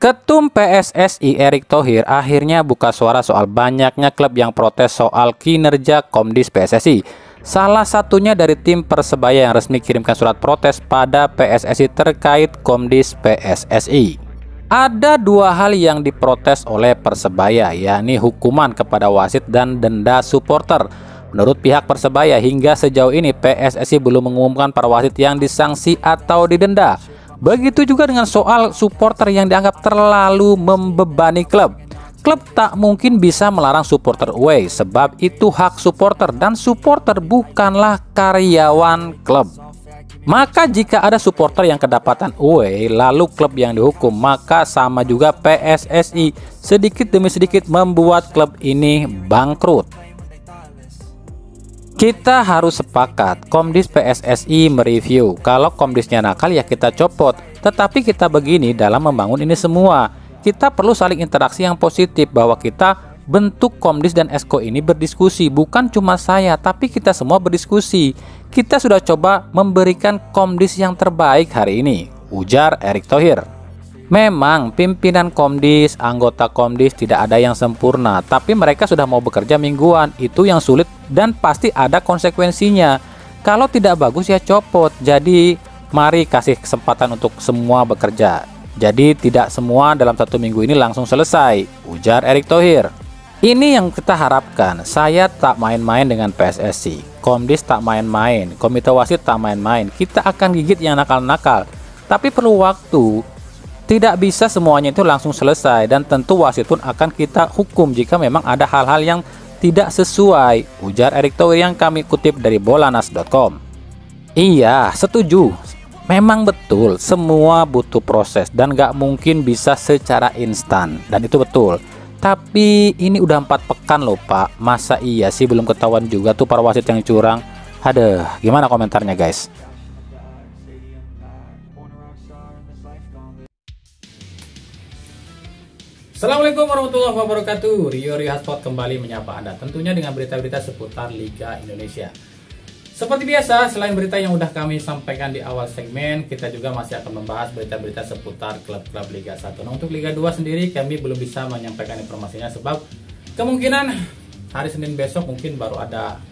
Ketum PSSI Erick Thohir akhirnya buka suara soal banyaknya klub yang protes soal kinerja Komdis PSSI. Salah satunya dari tim Persebaya yang resmi kirimkan surat protes pada PSSI terkait Komdis PSSI. Ada dua hal yang diprotes oleh Persebaya, yakni hukuman kepada wasit dan denda supporter. Menurut pihak Persebaya, hingga sejauh ini PSSI belum mengumumkan para wasit yang disanksi atau didenda. Begitu juga dengan soal supporter yang dianggap terlalu membebani klub. Klub tak mungkin bisa melarang supporter away, sebab itu hak supporter dan supporter bukanlah karyawan klub. Maka jika ada supporter yang kedapatan away lalu klub yang dihukum, maka sama juga PSSI sedikit demi sedikit membuat klub ini bangkrut. Kita harus sepakat, Komdis PSSI mereview. Kalau Komdisnya nakal ya kita copot. Tetapi kita begini dalam membangun ini semua, kita perlu saling interaksi yang positif, bahwa kita bentuk Komdis dan Esko ini berdiskusi. Bukan cuma saya, tapi kita semua berdiskusi. Kita sudah coba memberikan Komdis yang terbaik hari ini, ujar Erick Thohir. Memang pimpinan Komdis, anggota Komdis tidak ada yang sempurna, tapi mereka sudah mau bekerja mingguan. Itu yang sulit dan pasti ada konsekuensinya. Kalau tidak bagus ya copot. Jadi mari kasih kesempatan untuk semua bekerja. Jadi tidak semua dalam satu minggu ini langsung selesai, ujar Erick Thohir. Ini yang kita harapkan. Saya tak main-main dengan PSSI, Komdis tak main-main, komite wasit tak main-main. Kita akan gigit yang nakal-nakal, tapi perlu waktu. Tidak bisa semuanya itu langsung selesai, dan tentu wasit pun akan kita hukum jika memang ada hal-hal yang tidak sesuai, ujar Erick Thohir yang kami kutip dari bolanas.com. Iya, setuju. Memang betul, semua butuh proses dan gak mungkin bisa secara instan, dan itu betul. Tapi ini udah 4 pekan loh Pak, masa iya sih belum ketahuan juga tuh para wasit yang curang? Aduh, gimana komentarnya guys? Assalamualaikum warahmatullahi wabarakatuh. Rio Hotspot kembali menyapa Anda, tentunya dengan berita-berita seputar Liga Indonesia. Seperti biasa, selain berita yang udah kami sampaikan di awal segmen, kita juga masih akan membahas berita-berita seputar klub-klub Liga 1. Nah, untuk Liga 2 sendiri kami belum bisa menyampaikan informasinya, sebab kemungkinan hari Senin besok mungkin baru ada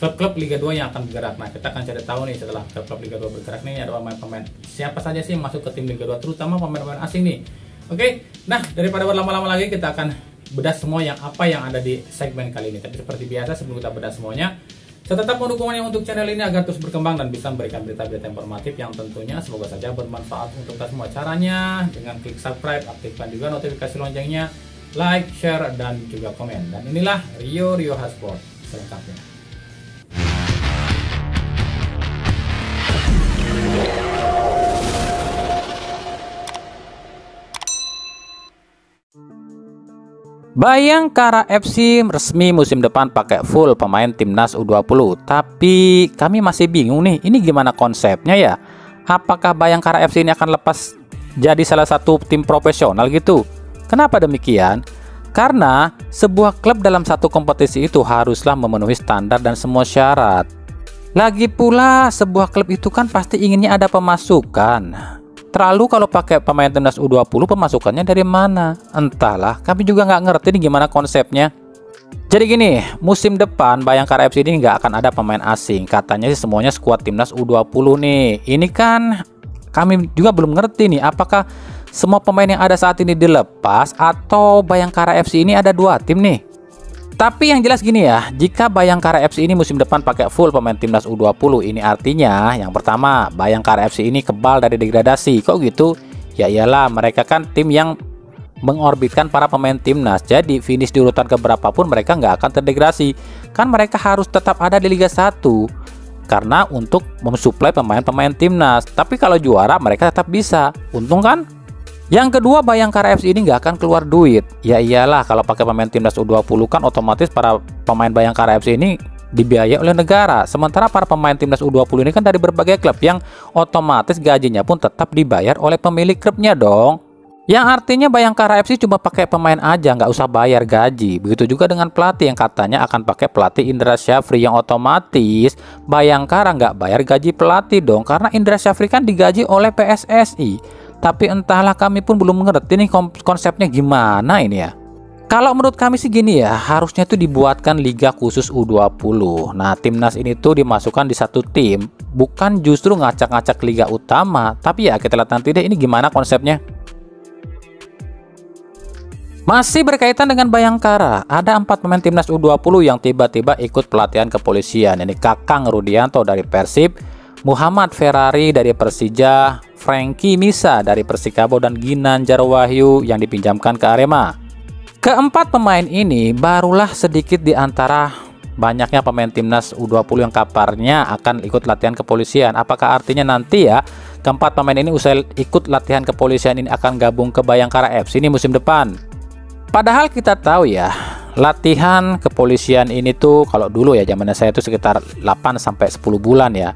klub-klub Liga 2 yang akan bergerak. Nah, kita akan cari tahu nih setelah klub-klub Liga 2 bergerak nih, ada pemain-pemain siapa saja sih yang masuk ke tim Liga 2, terutama pemain-pemain asing nih. Oke, nah daripada berlama-lama lagi, kita akan bedah semua apa yang ada di segmen kali ini. Tapi seperti biasa, sebelum kita bedah semuanya, saya tetap mendukungannya untuk channel ini agar terus berkembang dan bisa memberikan berita-berita informatif yang tentunya semoga saja bermanfaat untuk kita semua. Caranya dengan klik subscribe, aktifkan juga notifikasi loncengnya, like, share, dan juga komen. Dan inilah Rio Hotspot selengkapnya. Bayangkara FC resmi musim depan pakai full pemain timnas U20. Tapi kami masih bingung nih, ini gimana konsepnya ya? Apakah Bayangkara FC ini akan lepas jadi salah satu tim profesional gitu? Kenapa demikian? Karena sebuah klub dalam satu kompetisi itu haruslah memenuhi standar dan semua syarat. Lagi pula sebuah klub itu kan pasti inginnya ada pemasukan. Terlalu kalau pakai pemain timnas U20, pemasukannya dari mana? Entahlah, kami juga nggak ngerti nih gimana konsepnya. Jadi gini, musim depan Bayangkara FC ini nggak akan ada pemain asing. Katanya sih semuanya skuad timnas U20 nih. Ini kan kami juga belum ngerti nih, apakah semua pemain yang ada saat ini dilepas atau Bayangkara FC ini ada 2 tim nih. Tapi yang jelas gini ya, jika Bayangkara FC ini musim depan pakai full pemain timnas U20, ini artinya yang pertama, Bayangkara FC ini kebal dari degradasi. Kok gitu? Ya iyalah, mereka kan tim yang mengorbitkan para pemain timnas. Jadi finish di urutan keberapa pun mereka nggak akan terdegradasi. Kan mereka harus tetap ada di Liga 1 karena untuk mensuplai pemain-pemain timnas. Tapi kalau juara mereka tetap bisa. Untung kan? Yang kedua, Bayangkara FC ini nggak akan keluar duit. Ya iyalah, kalau pakai pemain timnas U20 kan otomatis para pemain Bayangkara FC ini dibiayai oleh negara. Sementara para pemain timnas U20 ini kan dari berbagai klub yang otomatis gajinya pun tetap dibayar oleh pemilik klubnya dong. Yang artinya Bayangkara FC cuma pakai pemain aja, nggak usah bayar gaji. Begitu juga dengan pelatih yang katanya akan pakai pelatih Indra Syafri, yang otomatis Bayangkara nggak bayar gaji pelatih dong, karena Indra Syafri kan digaji oleh PSSI. Tapi entahlah, kami pun belum mengerti nih konsepnya gimana ini ya. Kalau menurut kami sih gini ya, harusnya tuh dibuatkan liga khusus U20. Nah, timnas ini tuh dimasukkan di satu tim, bukan justru ngacak-ngacak liga utama. Tapi ya kita lihat nanti deh ini gimana konsepnya. Masih berkaitan dengan Bayangkara, ada 4 pemain timnas U20 yang tiba-tiba ikut pelatihan kepolisian. Ini Kakang Rudianto dari Persib, Muhammad Ferrari dari Persija, Frankie Misa dari Persikabo, dan Ginanjar Wahyu yang dipinjamkan ke Arema. Keempat pemain ini barulah sedikit di antara banyaknya pemain timnas U20 yang kabarnya akan ikut latihan kepolisian. Apakah artinya nanti ya keempat pemain ini usai ikut latihan kepolisian ini akan gabung ke Bayangkara FC ini musim depan? Padahal kita tahu ya, latihan kepolisian ini tuh kalau dulu ya zamannya saya itu sekitar 8-10 bulan ya.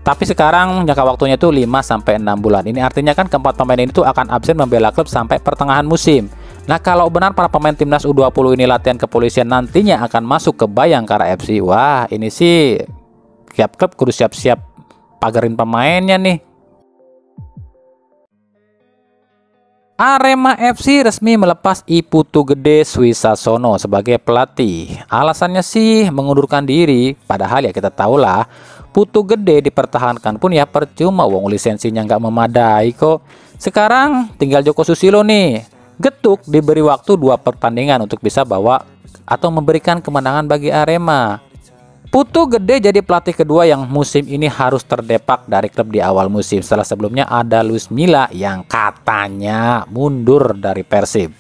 Tapi sekarang jangka waktunya itu 5-6 bulan. Ini artinya kan keempat pemain ini tuh akan absen membela klub sampai pertengahan musim. Nah, kalau benar para pemain timnas U20 ini latihan kepolisian nantinya akan masuk ke Bayangkara FC. Wah, ini sih tiap klub kudu siap-siap pagarin pemainnya nih. Arema FC resmi melepas I Putu Gede Swisasono sebagai pelatih. Alasannya sih mengundurkan diri. Padahal ya kita tahulah Putu Gede dipertahankan pun ya percuma, wong lisensinya nggak memadai kok. Sekarang tinggal Joko Susilo nih. Getuk diberi waktu 2 pertandingan untuk bisa bawa atau memberikan kemenangan bagi Arema. Putu Gede jadi pelatih kedua yang musim ini harus terdepak dari klub di awal musim. Setelah sebelumnya ada Luis Milla yang katanya mundur dari Persib.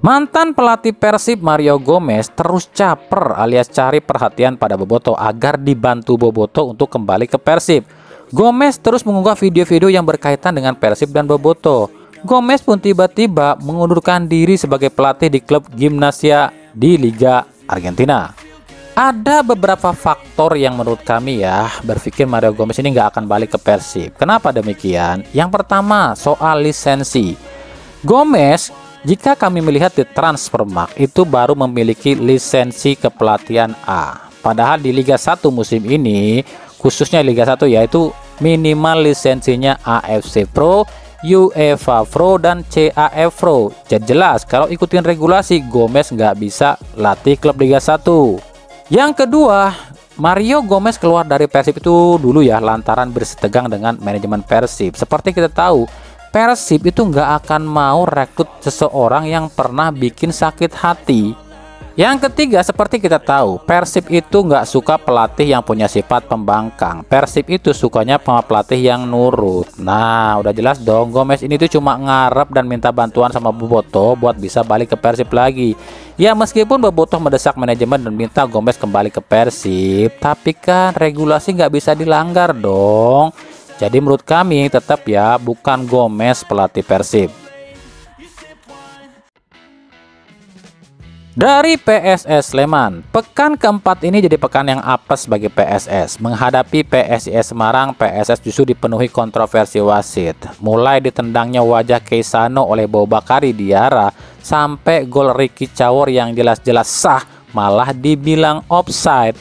Mantan pelatih Persib Mario Gomez terus caper alias cari perhatian pada Boboto agar dibantu Boboto untuk kembali ke Persib. Gomez terus mengunggah video-video yang berkaitan dengan Persib dan Boboto. Gomez pun tiba-tiba mengundurkan diri sebagai pelatih di klub Gimnasia di Liga Argentina. Ada beberapa faktor yang menurut kami ya berpikir Mario Gomez ini nggak akan balik ke Persib. Kenapa demikian? Yang pertama soal lisensi. Gomez, jika kami melihat di Transfermarkt itu baru memiliki lisensi kepelatihan A. Padahal di Liga 1 musim ini, khususnya Liga 1 yaitu minimal lisensinya AFC Pro, UEFA Pro, dan CAF Pro. Jadi jelas kalau ikutin regulasi Gomez nggak bisa latih klub Liga 1. Yang kedua, Mario Gomez keluar dari Persib itu dulu ya lantaran bersitegang dengan manajemen Persib. Seperti kita tahu, Persib itu nggak akan mau rekrut seseorang yang pernah bikin sakit hati. Yang ketiga, seperti kita tahu, Persib itu nggak suka pelatih yang punya sifat pembangkang. Persib itu sukanya pelatih yang nurut. Nah, udah jelas dong, Gomez ini tuh cuma ngarep dan minta bantuan sama Boboto buat bisa balik ke Persib lagi. Ya, meskipun Boboto mendesak manajemen dan minta Gomez kembali ke Persib, tapi kan regulasi nggak bisa dilanggar dong. Jadi menurut kami tetap ya bukan Gomez pelatih Persib. Dari PSS Sleman, pekan keempat ini jadi pekan yang apes bagi PSS. Menghadapi PSIS Semarang, PSS justru dipenuhi kontroversi wasit. Mulai ditendangnya wajah Keisano oleh Bobakari Diarra, sampai gol Ricky Cawor yang jelas-jelas sah malah dibilang offside.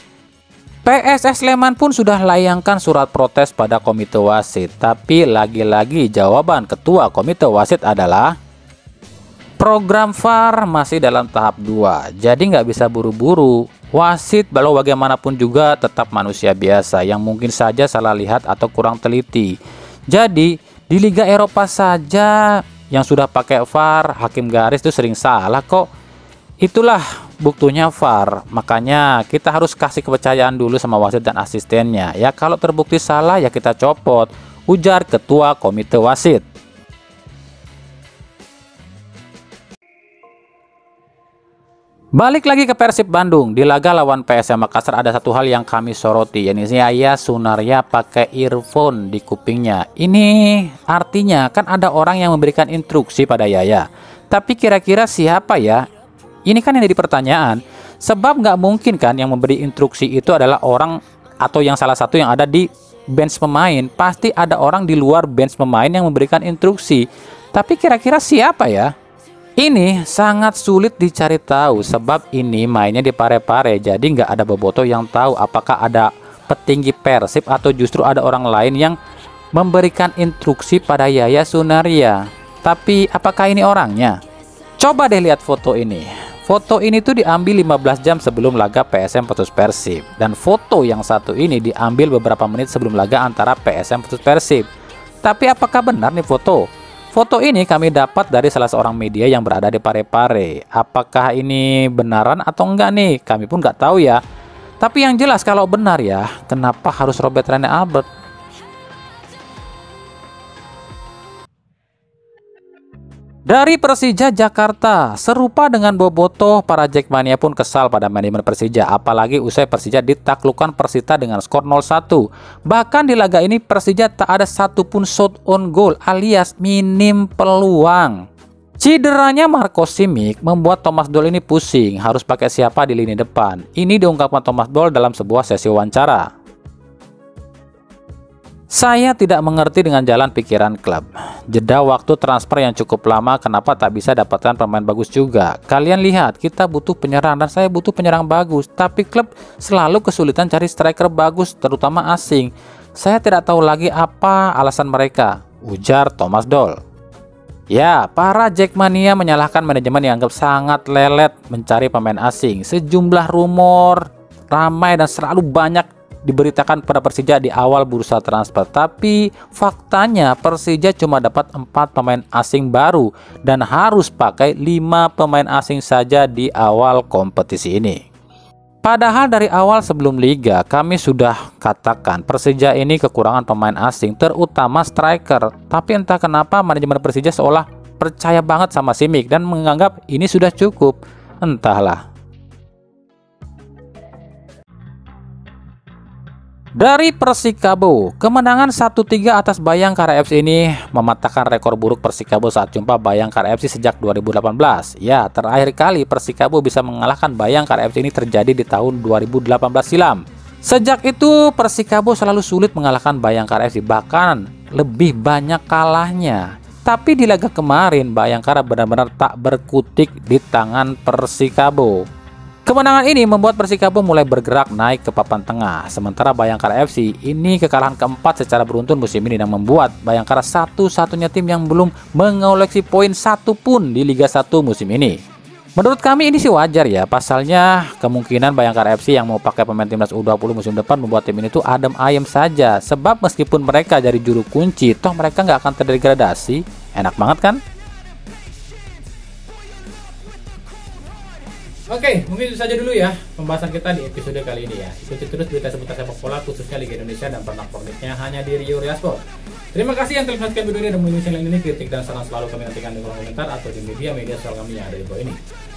PSS Sleman pun sudah layangkan surat protes pada komite wasit. Tapi lagi-lagi jawaban ketua komite wasit adalah program VAR masih dalam tahap 2, jadi nggak bisa buru-buru. Wasit walau bagaimanapun juga tetap manusia biasa yang mungkin saja salah lihat atau kurang teliti. Jadi di Liga Eropa saja yang sudah pakai VAR, hakim garis itu sering salah kok. Itulah buktinya VAR. Makanya kita harus kasih kepercayaan dulu sama wasit dan asistennya. Ya kalau terbukti salah ya kita copot, ujar ketua komite wasit. Balik lagi ke Persib Bandung. Di laga lawan PSM Makassar ada satu hal yang kami soroti, yakni Yaya Sunaria pakai earphone di kupingnya. Ini artinya kan ada orang yang memberikan instruksi pada Yaya. Tapi kira-kira siapa ya? Ini kan yang jadi pertanyaan. Sebab nggak mungkin kan yang memberi instruksi itu adalah orang atau yang salah satu yang ada di bench pemain. Pasti ada orang di luar bench pemain yang memberikan instruksi. Tapi kira-kira siapa ya? Ini sangat sulit dicari tahu sebab ini mainnya di Parepare, jadi nggak ada Boboto yang tahu apakah ada petinggi Persib atau justru ada orang lain yang memberikan instruksi pada Yaya Sunaria? Tapi apakah ini orangnya? Coba deh lihat foto ini. Foto ini tuh diambil 15 jam sebelum laga PSM versus Persib. Dan foto yang satu ini diambil beberapa menit sebelum laga antara PSM versus Persib. Tapi apakah benar nih foto? Foto ini kami dapat dari salah seorang media yang berada di Parepare. Apakah ini benaran atau enggak nih? Kami pun nggak tahu ya. Tapi yang jelas kalau benar ya, kenapa harus robet Rene Albert? Dari Persija Jakarta, serupa dengan Bobotoh, para Jackmania pun kesal pada manajemen Persija, apalagi usai Persija ditaklukkan Persita dengan skor 0-1. Bahkan di laga ini Persija tak ada satupun shot on goal alias minim peluang. Cederanya Marco Simic membuat Thomas Doll ini pusing, harus pakai siapa di lini depan. Ini diungkapkan Thomas Doll dalam sebuah sesi wawancara. Saya tidak mengerti dengan jalan pikiran klub. Jeda waktu transfer yang cukup lama, kenapa tak bisa dapatkan pemain bagus juga? Kalian lihat, kita butuh penyerang dan saya butuh penyerang bagus. Tapi klub selalu kesulitan cari striker bagus, terutama asing. Saya tidak tahu lagi apa alasan mereka, ujar Thomas Doll. Ya, para Jackmania menyalahkan manajemen yang anggap sangat lelet mencari pemain asing. Sejumlah rumor ramai dan selalu banyak diberitakan pada Persija di awal bursa transfer, tapi faktanya Persija cuma dapat 4 pemain asing baru dan harus pakai 5 pemain asing saja di awal kompetisi ini. Padahal dari awal sebelum liga kami sudah katakan Persija ini kekurangan pemain asing, terutama striker, tapi entah kenapa manajemen Persija seolah percaya banget sama Simic dan menganggap ini sudah cukup. Entahlah. Dari Persikabo, kemenangan 1-3 atas Bayangkara FC ini mematahkan rekor buruk Persikabo saat jumpa Bayangkara FC sejak 2018. Ya, terakhir kali Persikabo bisa mengalahkan Bayangkara FC ini terjadi di tahun 2018 silam. Sejak itu Persikabo selalu sulit mengalahkan Bayangkara FC, bahkan lebih banyak kalahnya. Tapi di laga kemarin Bayangkara benar-benar tak berkutik di tangan Persikabo. Kemenangan ini membuat Persikabo mulai bergerak naik ke papan tengah. Sementara Bayangkara FC ini kekalahan keempat secara beruntun musim ini yang membuat Bayangkara satu-satunya tim yang belum mengoleksi poin satu pun di Liga 1 musim ini. Menurut kami ini sih wajar ya, pasalnya kemungkinan Bayangkara FC yang mau pakai pemain timnas U20 musim depan membuat tim ini tuh adem ayem saja. Sebab meskipun mereka jadi juru kunci, toh mereka nggak akan terdegradasi. Enak banget kan? Oke, mungkin itu saja dulu ya pembahasan kita di episode kali ini ya. Ikuti terus berita seputar sepak bola khususnya Liga Indonesia dan pernak-perniknya hanya di Rio Sport. Terima kasih yang telah menonton video ini dan menonton channel ini. Kritik dan saran selalu kami nantikan di kolom komentar atau di media sosial kami yang ada di bawah ini.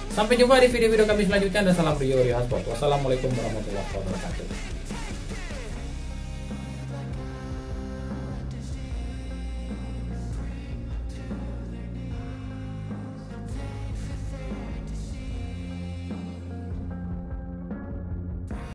Sampai jumpa di video-video kami selanjutnya dan salam Rio Sport. Wassalamualaikum warahmatullahi wabarakatuh.